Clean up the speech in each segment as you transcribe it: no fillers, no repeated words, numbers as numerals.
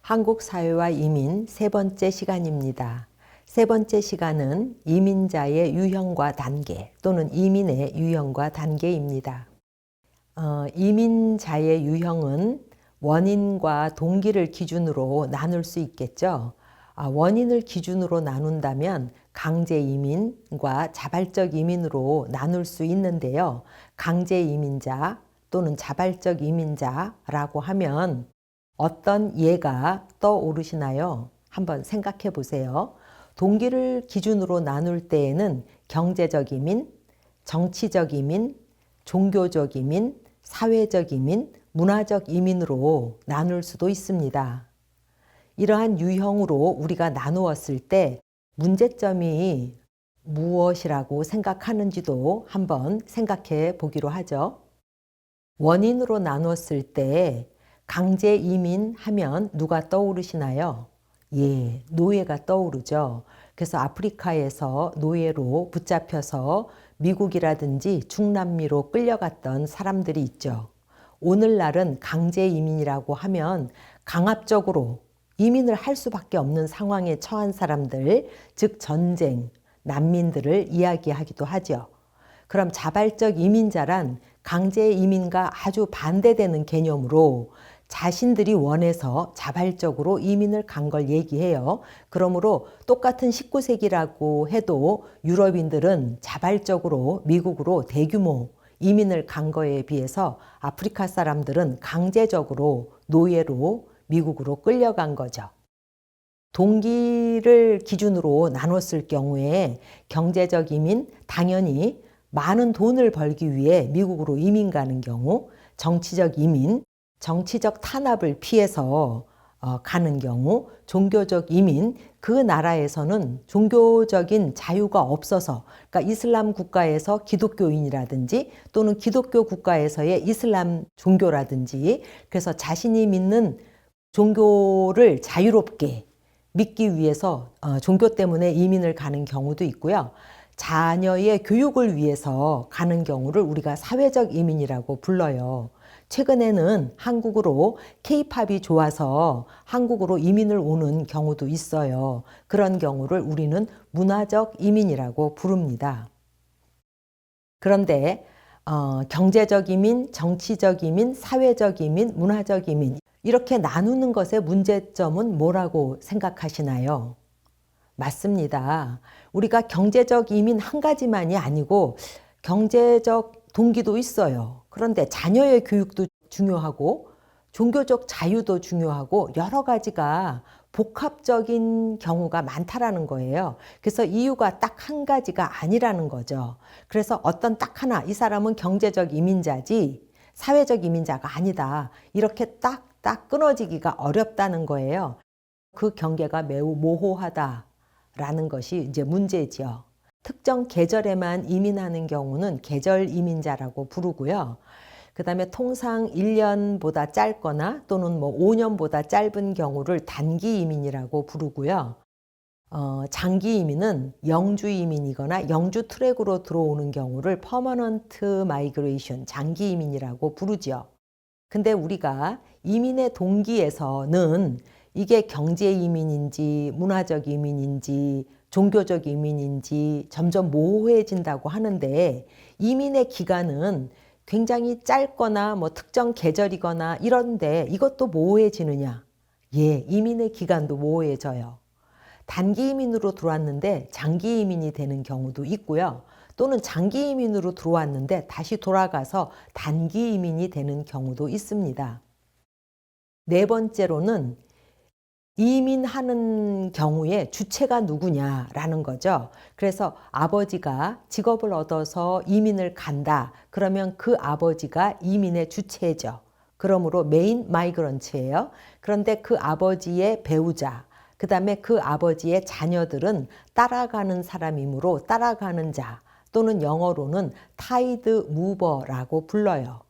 한국 사회와 이민 세 번째 시간입니다. 세 번째 시간은 이민자의 유형과 단계 또는 이민의 유형과 단계입니다. 이민자의 유형은 원인과 동기를 기준으로 나눌 수 있겠죠. 원인을 기준으로 나눈다면 강제 이민과 자발적 이민으로 나눌 수 있는데요. 강제 이민자 또는 자발적 이민자라고 하면 어떤 예가 떠오르시나요? 한번 생각해 보세요. 동기를 기준으로 나눌 때에는 경제적 이민, 정치적 이민, 종교적 이민, 사회적 이민, 문화적 이민으로 나눌 수도 있습니다. 이러한 유형으로 우리가 나누었을 때 문제점이 무엇이라고 생각하는지도 한번 생각해 보기로 하죠. 원인으로 나누었을 때 강제 이민 하면 누가 떠오르시나요? 예, 노예가 떠오르죠. 그래서 아프리카에서 노예로 붙잡혀서 미국이라든지 중남미로 끌려갔던 사람들이 있죠. 오늘날은 강제 이민이라고 하면 강압적으로 이민을 할 수밖에 없는 상황에 처한 사람들, 즉 전쟁, 난민들을 이야기하기도 하죠. 그럼 자발적 이민자란 강제 이민과 아주 반대되는 개념으로 자신들이 원해서 자발적으로 이민을 간 걸 얘기해요. 그러므로 똑같은 19세기라고 해도 유럽인들은 자발적으로 미국으로 대규모 이민을 간 거에 비해서 아프리카 사람들은 강제적으로 노예로 미국으로 끌려간 거죠. 동기를 기준으로 나눴을 경우에 경제적 이민, 당연히 많은 돈을 벌기 위해 미국으로 이민 가는 경우, 정치적 이민, 정치적 탄압을 피해서 가는 경우, 종교적 이민, 그 나라에서는 종교적인 자유가 없어서, 그러니까 이슬람 국가에서 기독교인이라든지 또는 기독교 국가에서의 이슬람 종교라든지, 그래서 자신이 믿는 종교를 자유롭게 믿기 위해서 종교 때문에 이민을 가는 경우도 있고요. 자녀의 교육을 위해서 가는 경우를 우리가 사회적 이민이라고 불러요. 최근에는 한국으로 K-팝이 좋아서 한국으로 이민을 오는 경우도 있어요. 그런 경우를 우리는 문화적 이민이라고 부릅니다. 그런데 경제적 이민, 정치적 이민, 사회적 이민, 문화적 이민 이렇게 나누는 것의 문제점은 뭐라고 생각하시나요? 맞습니다. 우리가 경제적 이민 한 가지만이 아니고 경제적 동기도 있어요. 그런데 자녀의 교육도 중요하고 종교적 자유도 중요하고 여러 가지가 복합적인 경우가 많다라는 거예요. 그래서 이유가 딱 한 가지가 아니라는 거죠. 그래서 어떤 딱 하나, 이 사람은 경제적 이민자지 사회적 이민자가 아니다. 이렇게 딱 끊어지기가 어렵다는 거예요. 그 경계가 매우 모호하다라는 것이 이제 문제죠. 특정 계절에만 이민하는 경우는 계절 이민자라고 부르고요. 그 다음에 통상 1년보다 짧거나 또는 5년보다 짧은 경우를 단기 이민이라고 부르고요. 장기 이민은 영주 이민이거나 영주 트랙으로 들어오는 경우를 퍼머넌트 마이그레이션, 장기 이민이라고 부르죠. 근데 우리가 이민의 동기에서는 이게 경제 이민인지 문화적 이민인지 종교적 이민인지 점점 모호해진다고 하는데 이민의 기간은 굉장히 짧거나 특정 계절이거나 이런데 이것도 모호해지느냐? 예, 이민의 기간도 모호해져요. 단기 이민으로 들어왔는데 장기 이민이 되는 경우도 있고요. 또는 장기 이민으로 들어왔는데 다시 돌아가서 단기 이민이 되는 경우도 있습니다. 네 번째로는 이민하는 경우에 주체가 누구냐라는 거죠. 그래서 아버지가 직업을 얻어서 이민을 간다. 그러면 그 아버지가 이민의 주체죠. 그러므로 메인 마이그런트예요. 그런데 그 아버지의 배우자, 그 다음에 그 아버지의 자녀들은 따라가는 사람이므로 따라가는 자, 또는 영어로는 타이드 무버라고 불러요.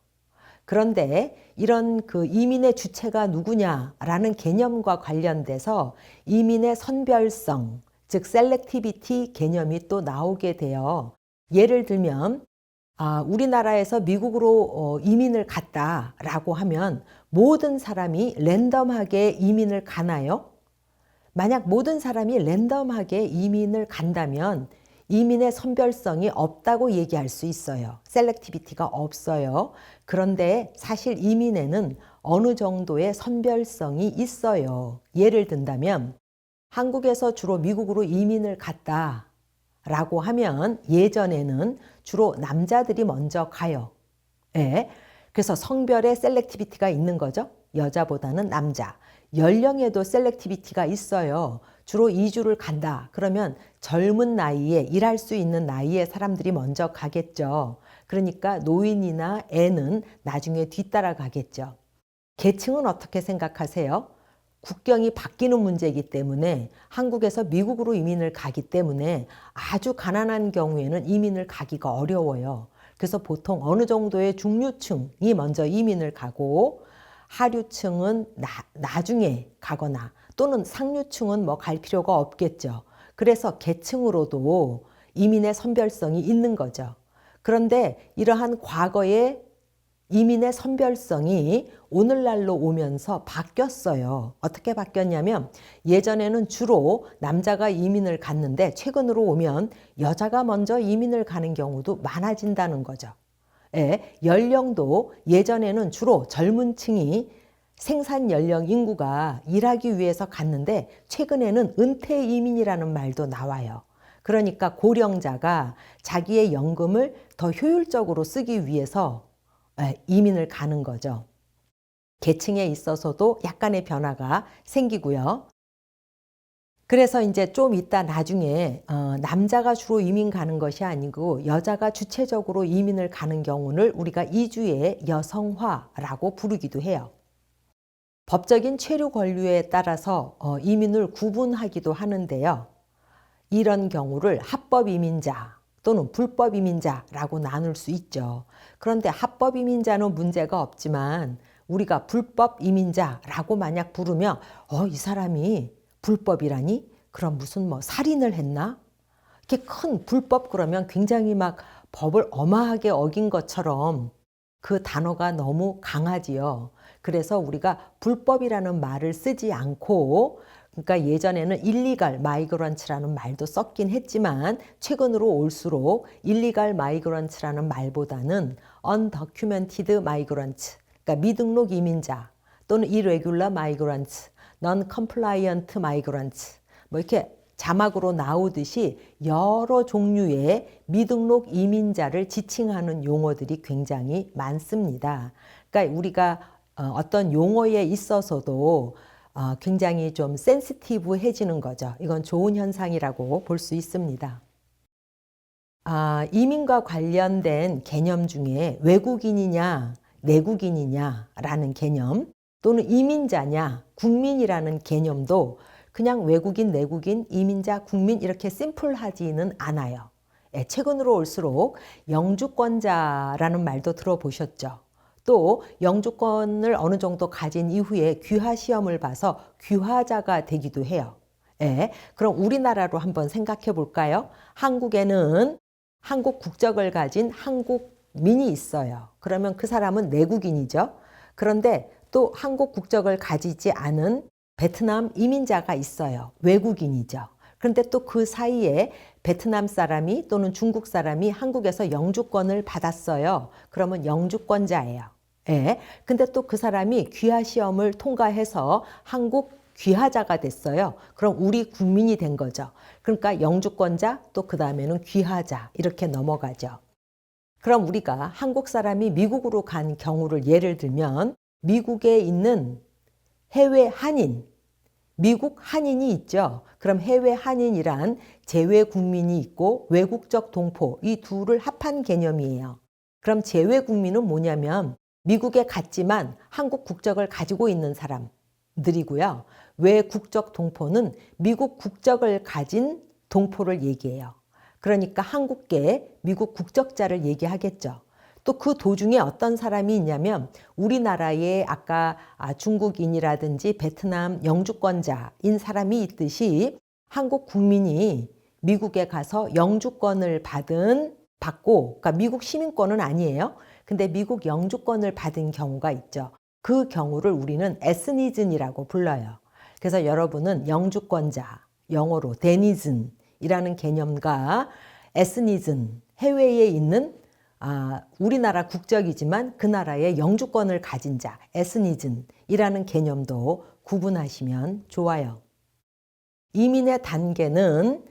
그런데 이런 그 이민의 주체가 누구냐라는 개념과 관련돼서 이민의 선별성, 즉 셀렉티비티 개념이 또 나오게 돼요. 예를 들면 우리나라에서 미국으로 이민을 갔다라고 하면 모든 사람이 랜덤하게 이민을 가나요? 만약 모든 사람이 랜덤하게 이민을 간다면 이민의 선별성이 없다고 얘기할 수 있어요. 셀렉티비티가 없어요. 그런데 사실 이민에는 어느 정도의 선별성이 있어요. 예를 든다면 한국에서 주로 미국으로 이민을 갔다라고 하면 예전에는 주로 남자들이 먼저 가요. 예. 그래서 성별의 셀렉티비티가 있는 거죠. 여자보다는 남자. 연령에도 셀렉티비티가 있어요. 주로 이주를 간다. 그러면 젊은 나이에 일할 수 있는 나이에 사람들이 먼저 가겠죠. 그러니까 노인이나 애는 나중에 뒤따라 가겠죠. 계층은 어떻게 생각하세요? 국경이 바뀌는 문제이기 때문에 한국에서 미국으로 이민을 가기 때문에 아주 가난한 경우에는 이민을 가기가 어려워요. 그래서 보통 어느 정도의 중류층이 먼저 이민을 가고 하류층은 나중에 가거나 또는 상류층은 뭐 갈 필요가 없겠죠. 그래서 계층으로도 이민의 선별성이 있는 거죠. 그런데 이러한 과거의 이민의 선별성이 오늘날로 오면서 바뀌었어요. 어떻게 바뀌었냐면 예전에는 주로 남자가 이민을 갔는데 최근으로 오면 여자가 먼저 이민을 가는 경우도 많아진다는 거죠. 연령도 예전에는 주로 젊은 층이 생산 연령 인구가 일하기 위해서 갔는데 최근에는 은퇴 이민이라는 말도 나와요. 그러니까 고령자가 자기의 연금을 더 효율적으로 쓰기 위해서 이민을 가는 거죠. 계층에 있어서도 약간의 변화가 생기고요. 그래서 이제 좀 이따 나중에 남자가 주로 이민 가는 것이 아니고 여자가 주체적으로 이민을 가는 경우를 우리가 이주의 여성화라고 부르기도 해요. 법적인 체류 권류에 따라서 이민을 구분하기도 하는데요. 이런 경우를 합법 이민자 또는 불법 이민자라고 나눌 수 있죠. 그런데 합법 이민자는 문제가 없지만 우리가 불법 이민자라고 만약 부르면 이 사람이 불법이라니? 그럼 무슨 뭐 살인을 했나? 이렇게 큰 불법 그러면 굉장히 막 법을 엄하게 어긴 것처럼 그 단어가 너무 강하지요. 그래서 우리가 불법이라는 말을 쓰지 않고 그러니까 예전에는 일리갈 마이그런츠라는 말도 썼긴 했지만 최근으로 올수록 일리갈 마이그런츠라는 말보다는 undocumented migrants 그러니까 미등록 이민자 또는 irregular migrants, non-compliant migrants 뭐 이렇게 자막으로 나오듯이 여러 종류의 미등록 이민자를 지칭하는 용어들이 굉장히 많습니다. 그러니까 우리가 어떤 용어에 있어서도 굉장히 좀 센시티브해지는 거죠. 이건 좋은 현상이라고 볼 수 있습니다. 이민과 관련된 개념 중에 외국인이냐 내국인이냐라는 개념 또는 이민자냐 국민이라는 개념도 그냥 외국인, 내국인, 이민자, 국민 이렇게 심플하지는 않아요. 최근으로 올수록 영주권자라는 말도 들어보셨죠. 또 영주권을 어느 정도 가진 이후에 귀화 시험을 봐서 귀화자가 되기도 해요. 그럼 우리나라로 한번 생각해 볼까요? 한국에는 한국 국적을 가진 한국민이 있어요. 그러면 그 사람은 내국인이죠. 그런데 또 한국 국적을 가지지 않은 베트남 이민자가 있어요. 외국인이죠. 그런데 또 그 사이에 베트남 사람이 또는 중국 사람이 한국에서 영주권을 받았어요. 그러면 영주권자예요. 근데 또 그 사람이 귀화 시험을 통과해서 한국 귀화자가 됐어요. 그럼 우리 국민이 된 거죠. 그러니까 영주권자 또 그 다음에는 귀화자 이렇게 넘어가죠. 그럼 우리가 한국 사람이 미국으로 간 경우를 예를 들면 미국에 있는 해외 한인 미국 한인이 있죠. 그럼 해외 한인이란 재외 국민이 있고 외국적 동포, 이 둘을 합한 개념이에요. 그럼 재외 국민은 뭐냐면 미국에 갔지만 한국 국적을 가지고 있는 사람들이고요. 외국적 동포는 미국 국적을 가진 동포를 얘기해요. 그러니까 한국계 미국 국적자를 얘기하겠죠. 또 그 도중에 어떤 사람이 있냐면 우리나라에 아까 중국인이라든지 베트남 영주권자인 사람이 있듯이 한국 국민이 미국에 가서 영주권을 받고, 그러니까 미국 시민권은 아니에요. 근데 미국 영주권을 받은 경우가 있죠. 그 경우를 우리는 에스니즌이라고 불러요. 그래서 여러분은 영주권자, 영어로 데니즌이라는 개념과 에스니즌, 해외에 있는 우리나라 국적이지만 그 나라의 영주권을 가진 자, 에스니즌이라는 개념도 구분하시면 좋아요. 이민의 단계는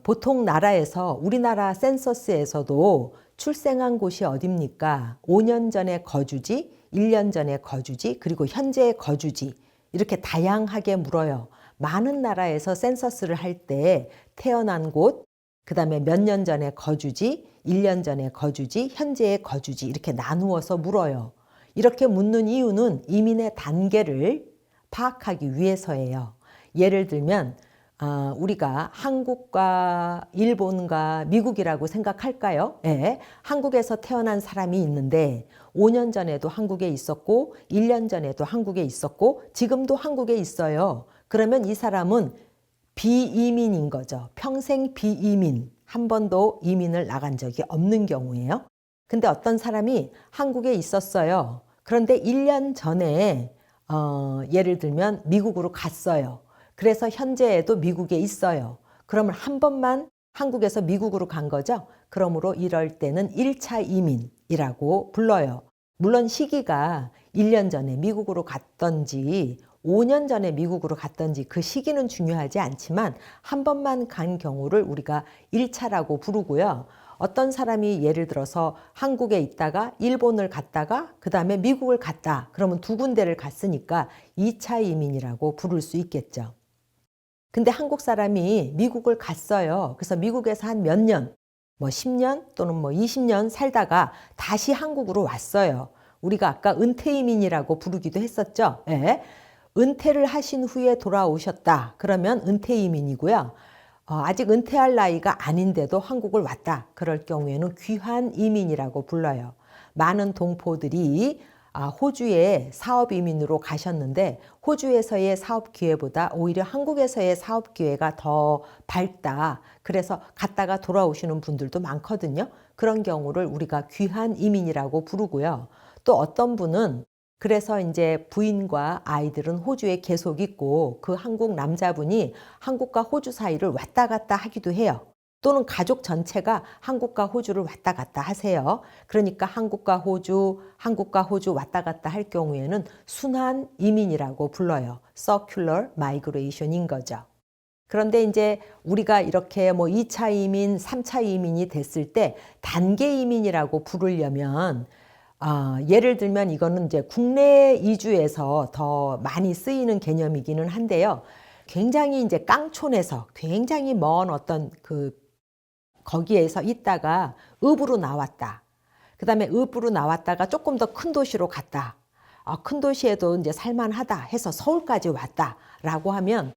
보통 나라에서 우리나라 센서스에서도 출생한 곳이 어딥니까? 5년 전에 거주지, 1년 전에 거주지, 그리고 현재 거주지 이렇게 다양하게 물어요. 많은 나라에서 센서스를 할 때 태어난 곳, 그 다음에 몇 년 전에 거주지, 1년 전에 거주지, 현재의 거주지 이렇게 나누어서 물어요. 이렇게 묻는 이유는 이민의 단계를 파악하기 위해서예요. 예를 들면 우리가 한국과 일본과 미국이라고 생각할까요? 네. 한국에서 태어난 사람이 있는데 5년 전에도 한국에 있었고 1년 전에도 한국에 있었고 지금도 한국에 있어요. 그러면 이 사람은 비이민인 거죠. 평생 비이민, 한 번도 이민을 나간 적이 없는 경우예요. 근데 어떤 사람이 한국에 있었어요. 그런데 1년 전에 예를 들면 미국으로 갔어요. 그래서 현재에도 미국에 있어요. 그러면 한 번만 한국에서 미국으로 간 거죠. 그러므로 이럴 때는 1차 이민이라고 불러요. 물론 시기가 1년 전에 미국으로 갔던지 5년 전에 미국으로 갔던지 그 시기는 중요하지 않지만 한 번만 간 경우를 우리가 1차라고 부르고요. 어떤 사람이 예를 들어서 한국에 있다가 일본을 갔다가 그 다음에 미국을 갔다. 그러면 두 군데를 갔으니까 2차 이민이라고 부를 수 있겠죠. 근데 한국 사람이 미국을 갔어요. 그래서 미국에서 한 몇 년, 뭐 10년 또는 뭐 20년 살다가 다시 한국으로 왔어요. 우리가 아까 은퇴 이민이라고 부르기도 했었죠. 네. 은퇴를 하신 후에 돌아오셨다. 그러면 은퇴 이민이고요. 아직 은퇴할 나이가 아닌데도 한국을 왔다. 그럴 경우에는 귀환 이민이라고 불러요. 많은 동포들이 호주에 사업 이민으로 가셨는데 호주에서의 사업 기회보다 오히려 한국에서의 사업 기회가 더 밝다. 그래서 갔다가 돌아오시는 분들도 많거든요. 그런 경우를 우리가 귀환 이민이라고 부르고요. 또 어떤 분은 그래서 이제 부인과 아이들은 호주에 계속 있고 그 한국 남자분이 한국과 호주 사이를 왔다 갔다 하기도 해요. 또는 가족 전체가 한국과 호주를 왔다 갔다 하세요. 그러니까 한국과 호주 왔다 갔다 할 경우에는 순환 이민이라고 불러요. Circular Migration인 거죠. 그런데 이제 우리가 이렇게 뭐 2차 이민, 3차 이민이 됐을 때 단계 이민이라고 부르려면 예를 들면 이거는 이제 국내 이주에서 더 많이 쓰이는 개념이기는 한데요. 굉장히 이제 깡촌에서 굉장히 먼 어떤 거기에서 있다가 읍으로 나왔다. 그 다음에 읍으로 나왔다가 조금 더 큰 도시로 갔다. 큰 도시에도 이제 살만하다 해서 서울까지 왔다라고 하면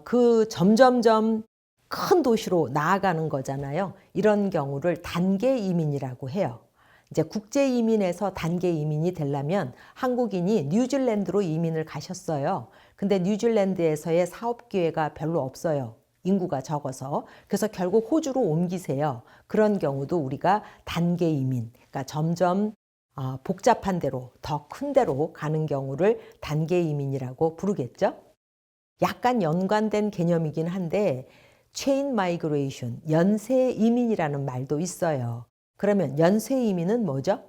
그 점점점 큰 도시로 나아가는 거잖아요. 이런 경우를 단계 이민이라고 해요. 이제 국제 이민에서 단계 이민이 되려면 한국인이 뉴질랜드로 이민을 가셨어요. 근데 뉴질랜드에서의 사업 기회가 별로 없어요. 인구가 적어서. 그래서 결국 호주로 옮기세요. 그런 경우도 우리가 단계 이민, 그러니까 점점 복잡한 데로, 더 큰 데로 가는 경우를 단계 이민이라고 부르겠죠. 약간 연관된 개념이긴 한데 체인 마이그레이션, 연쇄 이민이라는 말도 있어요. 그러면 연쇄 이민은 뭐죠?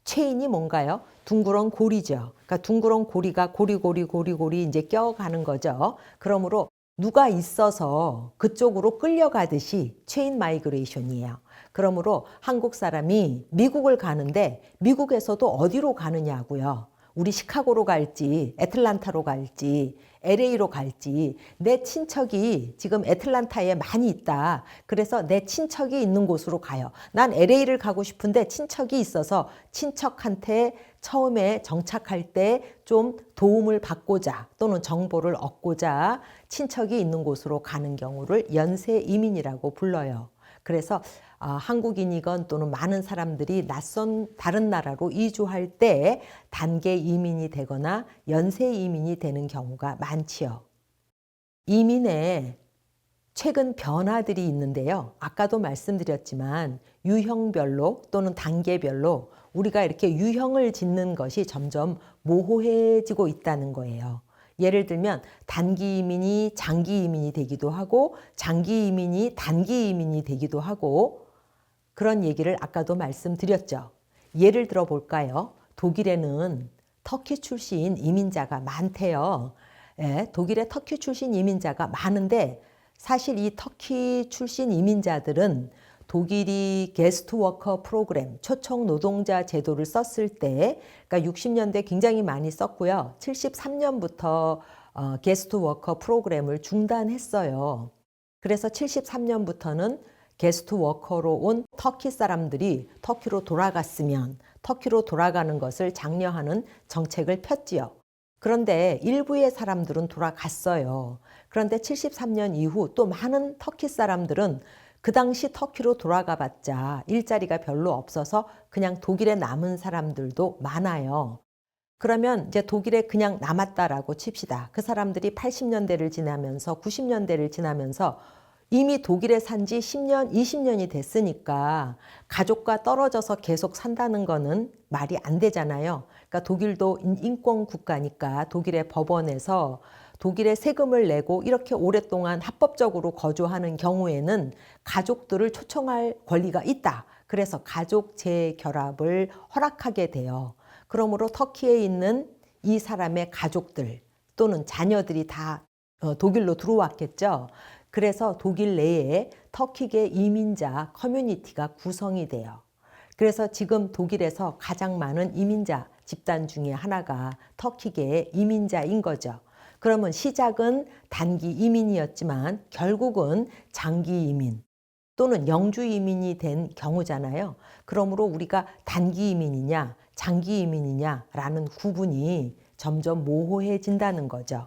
체인이 뭔가요? 둥그런 고리죠. 그러니까 둥그런 고리가 고리 이제 껴가는 거죠. 그러므로 누가 있어서 그쪽으로 끌려가듯이 체인 마이그레이션이에요. 그러므로 한국 사람이 미국을 가는데 미국에서도 어디로 가느냐고요. 우리 시카고로 갈지 애틀란타로 갈지 LA로 갈지 내 친척이 지금 애틀란타에 많이 있다. 그래서 내 친척이 있는 곳으로 가요. 난 LA를 가고 싶은데 친척이 있어서 친척한테 처음에 정착할 때 좀 도움을 받고자 또는 정보를 얻고자 친척이 있는 곳으로 가는 경우를 연쇄 이민이라고 불러요. 그래서 한국인이건 또는 많은 사람들이 낯선 다른 나라로 이주할 때 단계 이민이 되거나 연쇄 이민이 되는 경우가 많지요. 이민에 최근 변화들이 있는데요. 아까도 말씀드렸지만 유형별로 또는 단계별로 우리가 이렇게 유형을 짓는 것이 점점 모호해지고 있다는 거예요. 예를 들면 단기 이민이 장기 이민이 되기도 하고 장기 이민이 단기 이민이 되기도 하고 그런 얘기를 아까도 말씀드렸죠. 예를 들어 볼까요? 독일에는 터키 출신 이민자가 많대요. 예, 독일에 터키 출신 이민자가 많은데 사실 이 터키 출신 이민자들은 독일이 게스트워커 프로그램, 초청 노동자 제도를 썼을 때, 그러니까 60년대 굉장히 많이 썼고요. 73년부터 게스트워커 프로그램을 중단했어요. 그래서 73년부터는 게스트워커로 온 터키 사람들이 터키로 돌아갔으면 터키로 돌아가는 것을 장려하는 정책을 폈지요. 그런데 일부의 사람들은 돌아갔어요. 그런데 73년 이후 또 많은 터키 사람들은 그 당시 터키로 돌아가 봤자 일자리가 별로 없어서 그냥 독일에 남은 사람들도 많아요. 그러면 이제 독일에 그냥 남았다라고 칩시다. 그 사람들이 80년대를 지나면서 90년대를 지나면서 이미 독일에 산 지 10년, 20년이 됐으니까 가족과 떨어져서 계속 산다는 거는 말이 안 되잖아요. 그러니까 독일도 인권 국가니까 독일의 법원에서 독일에 세금을 내고 이렇게 오랫동안 합법적으로 거주하는 경우에는 가족들을 초청할 권리가 있다. 그래서 가족 재결합을 허락하게 돼요. 그러므로 터키에 있는 이 사람의 가족들 또는 자녀들이 다 독일로 들어왔겠죠. 그래서 독일 내에 터키계 이민자 커뮤니티가 구성이 돼요. 그래서 지금 독일에서 가장 많은 이민자 집단 중에 하나가 터키계 이민자인 거죠. 그러면 시작은 단기 이민이었지만 결국은 장기 이민 또는 영주 이민이 된 경우잖아요. 그러므로 우리가 단기 이민이냐 장기 이민이냐라는 구분이 점점 모호해진다는 거죠.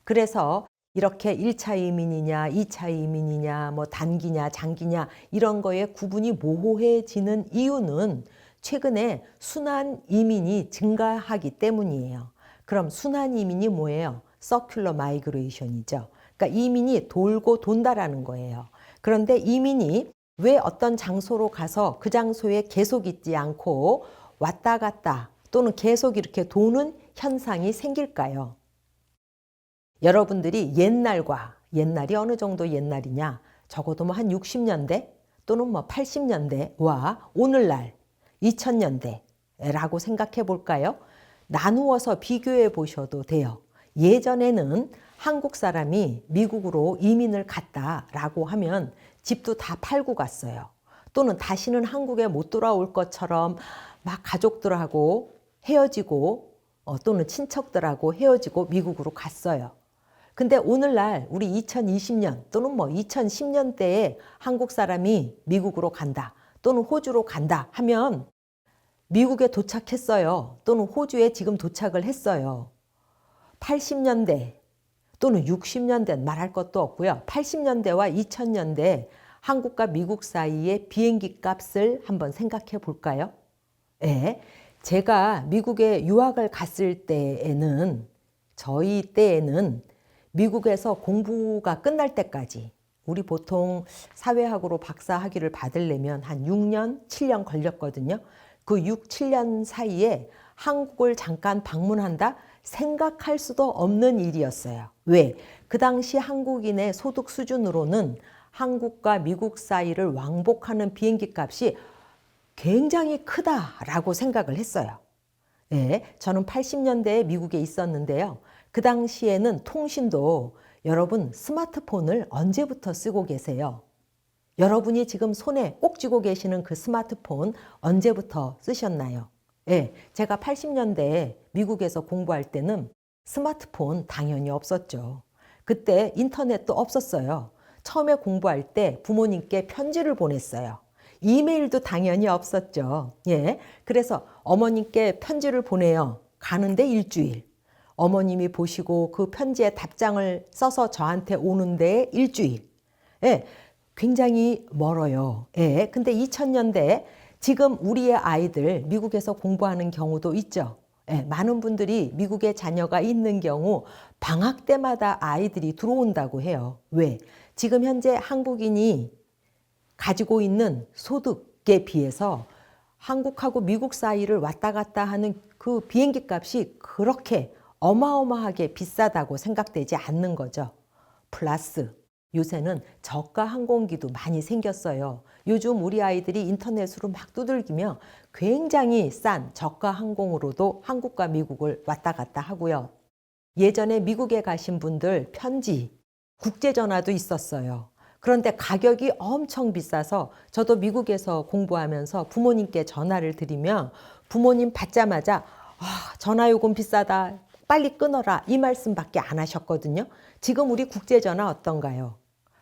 그래서 이렇게 1차 이민이냐 2차 이민이냐 뭐 단기냐 장기냐 이런 거에 구분이 모호해지는 이유는 최근에 순환 이민이 증가하기 때문이에요. 그럼 순환 이민이 뭐예요? 서큘러 마이그레이션이죠. 그러니까 이민이 돌고 돈다라는 거예요. 그런데 이민이 왜 어떤 장소로 가서 그 장소에 계속 있지 않고 왔다 갔다 또는 계속 이렇게 도는 현상이 생길까요? 여러분들이 옛날이 어느 정도 옛날이냐? 적어도 뭐 한 60년대 또는 뭐 80년대와 오늘날 2000년대라고 생각해 볼까요? 나누어서 비교해 보셔도 돼요. 예전에는 한국 사람이 미국으로 이민을 갔다라고 하면 집도 다 팔고 갔어요. 또는 다시는 한국에 못 돌아올 것처럼 막 가족들하고 헤어지고 또는 친척들하고 헤어지고 미국으로 갔어요. 근데 오늘날 우리 2020년 또는 뭐 2010년대에 한국 사람이 미국으로 간다 또는 호주로 간다 하면 미국에 도착했어요. 또는 호주에 지금 도착을 했어요. 80년대 또는 60년대 말할 것도 없고요. 80년대와 2000년대 한국과 미국 사이의 비행기 값을 한번 생각해 볼까요? 네, 제가 미국에 유학을 갔을 때에는 저희 때에는 미국에서 공부가 끝날 때까지 우리 보통 사회학으로 박사 학위를 받으려면 한 6년, 7년 걸렸거든요. 그 6, 7년 사이에 한국을 잠깐 방문한다? 생각할 수도 없는 일이었어요. 왜? 그 당시 한국인의 소득 수준으로는 한국과 미국 사이를 왕복하는 비행기 값이 굉장히 크다라고 생각을 했어요. 네, 저는 80년대에 미국에 있었는데요. 그 당시에는 통신도 여러분 스마트폰을 언제부터 쓰고 계세요? 여러분이 지금 손에 꼭 쥐고 계시는 그 스마트폰 언제부터 쓰셨나요? 예, 제가 80년대에 미국에서 공부할 때는 스마트폰 당연히 없었죠. 그때 인터넷도 없었어요. 처음에 공부할 때 부모님께 편지를 보냈어요. 이메일도 당연히 없었죠. 예. 그래서 어머님께 편지를 보내요. 가는데 일주일. 어머님이 보시고 그 편지에 답장을 써서 저한테 오는데 일주일. 예. 굉장히 멀어요. 예. 근데 2000년대 지금 우리의 아이들 미국에서 공부하는 경우도 있죠. 예. 많은 분들이 미국에 자녀가 있는 경우 방학 때마다 아이들이 들어온다고 해요. 왜? 지금 현재 한국인이 가지고 있는 소득에 비해서 한국하고 미국 사이를 왔다 갔다 하는 그 비행기 값이 그렇게 어마어마하게 비싸다고 생각되지 않는 거죠. 플러스 요새는 저가 항공기도 많이 생겼어요. 요즘 우리 아이들이 인터넷으로 막 두들기며 굉장히 싼 저가 항공으로도 한국과 미국을 왔다 갔다 하고요. 예전에 미국에 가신 분들 편지, 국제전화도 있었어요. 그런데 가격이 엄청 비싸서 저도 미국에서 공부하면서 부모님께 전화를 드리면 부모님 받자마자 전화요금 비싸다, 빨리 끊어라 이 말씀밖에 안 하셨거든요. 지금 우리 국제전화 어떤가요?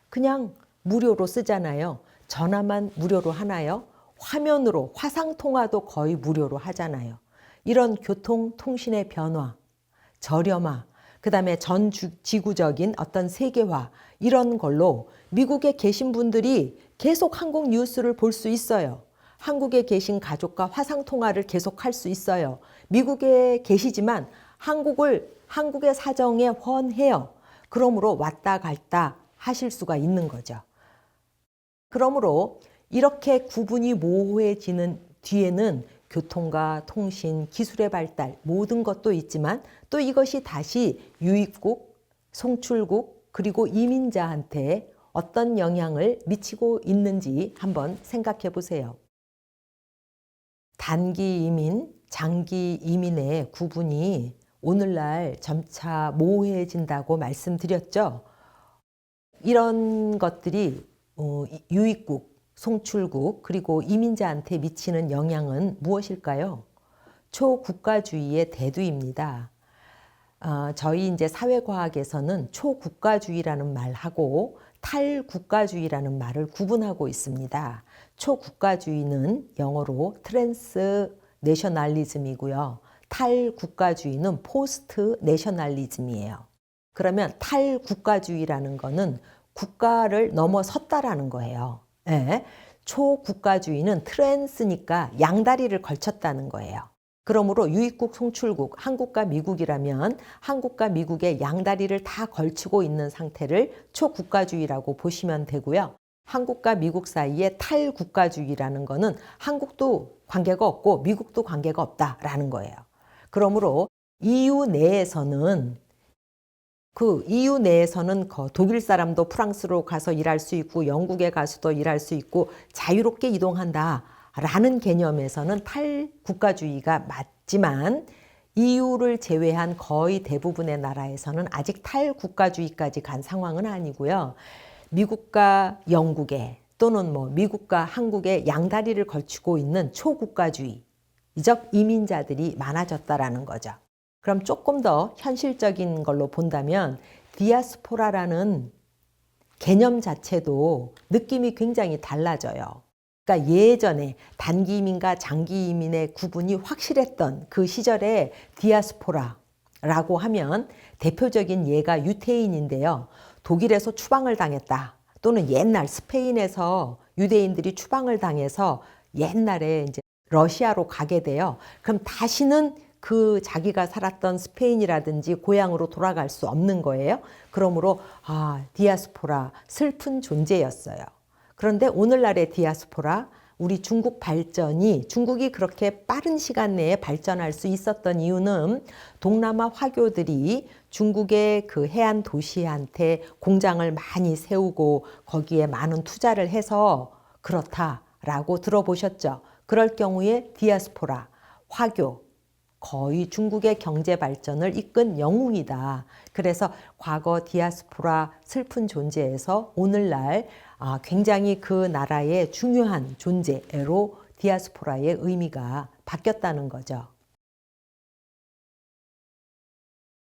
그냥 무료로 쓰잖아요. 전화만 무료로 하나요? 화면으로 화상통화도 거의 무료로 하잖아요. 이런 교통, 통신의 변화, 저렴화, 그 다음에 전 지구적인 어떤 세계화 이런 걸로 미국에 계신 분들이 계속 한국 뉴스를 볼 수 있어요. 한국에 계신 가족과 화상통화를 계속 할 수 있어요. 미국에 계시지만 한국의 사정에 훤해요. 그러므로 왔다 갔다 하실 수가 있는 거죠. 그러므로 이렇게 구분이 모호해지는 뒤에는 교통과 통신, 기술의 발달 모든 것도 있지만 또 이것이 다시 유입국, 송출국 그리고 이민자한테 어떤 영향을 미치고 있는지 한번 생각해 보세요. 단기 이민, 장기 이민의 구분이 오늘날 점차 모호해진다고 말씀드렸죠. 이런 것들이 유입국, 송출국 그리고 이민자한테 미치는 영향은 무엇일까요? 초국가주의의 대두입니다. 저희 이제 사회과학에서는 초국가주의라는 말하고 탈국가주의라는 말을 구분하고 있습니다. 초국가주의는 영어로 트랜스 내셔널리즘이고요. 탈국가주의는 포스트 내셔널리즘이에요. 그러면 탈국가주의라는 거는 국가를 넘어섰다라는 거예요. 예. 초국가주의는 트랜스니까 양다리를 걸쳤다는 거예요. 그러므로 유입국, 송출국, 한국과 미국이라면 한국과 미국의 양다리를 다 걸치고 있는 상태를 초국가주의라고 보시면 되고요. 한국과 미국 사이에 탈국가주의라는 거는 한국도 관계가 없고 미국도 관계가 없다라는 거예요. 그러므로 EU 내에서는 독일 사람도 프랑스로 가서 일할 수 있고 영국에 가서도 일할 수 있고 자유롭게 이동한다라는 개념에서는 탈국가주의가 맞지만 EU를 제외한 거의 대부분의 나라에서는 아직 탈국가주의까지 간 상황은 아니고요. 미국과 영국에 또는 미국과 한국에 양다리를 걸치고 있는 초국가주의적 이민자들이 많아졌다라는 거죠. 그럼 조금 더 현실적인 걸로 본다면 디아스포라라는 개념 자체도 느낌이 굉장히 달라져요. 그러니까 예전에 단기 이민과 장기 이민의 구분이 확실했던 그 시절에 디아스포라라고 하면 대표적인 예가 유태인인데요. 독일에서 추방을 당했다. 또는 옛날 스페인에서 유대인들이 추방을 당해서 옛날에 이제 러시아로 가게 돼요. 그럼 다시는 그 자기가 살았던 스페인이라든지 고향으로 돌아갈 수 없는 거예요. 그러므로 디아스포라 슬픈 존재였어요. 그런데 오늘날의 디아스포라 우리 중국이 그렇게 빠른 시간 내에 발전할 수 있었던 이유는 동남아 화교들이 중국의 그 해안 도시한테 공장을 많이 세우고 거기에 많은 투자를 해서 그렇다라고 들어보셨죠. 그럴 경우에 디아스포라, 화교, 거의 중국의 경제 발전을 이끈 영웅이다. 그래서 과거 디아스포라 슬픈 존재에서 오늘날 굉장히 그 나라의 중요한 존재로 디아스포라의 의미가 바뀌었다는 거죠.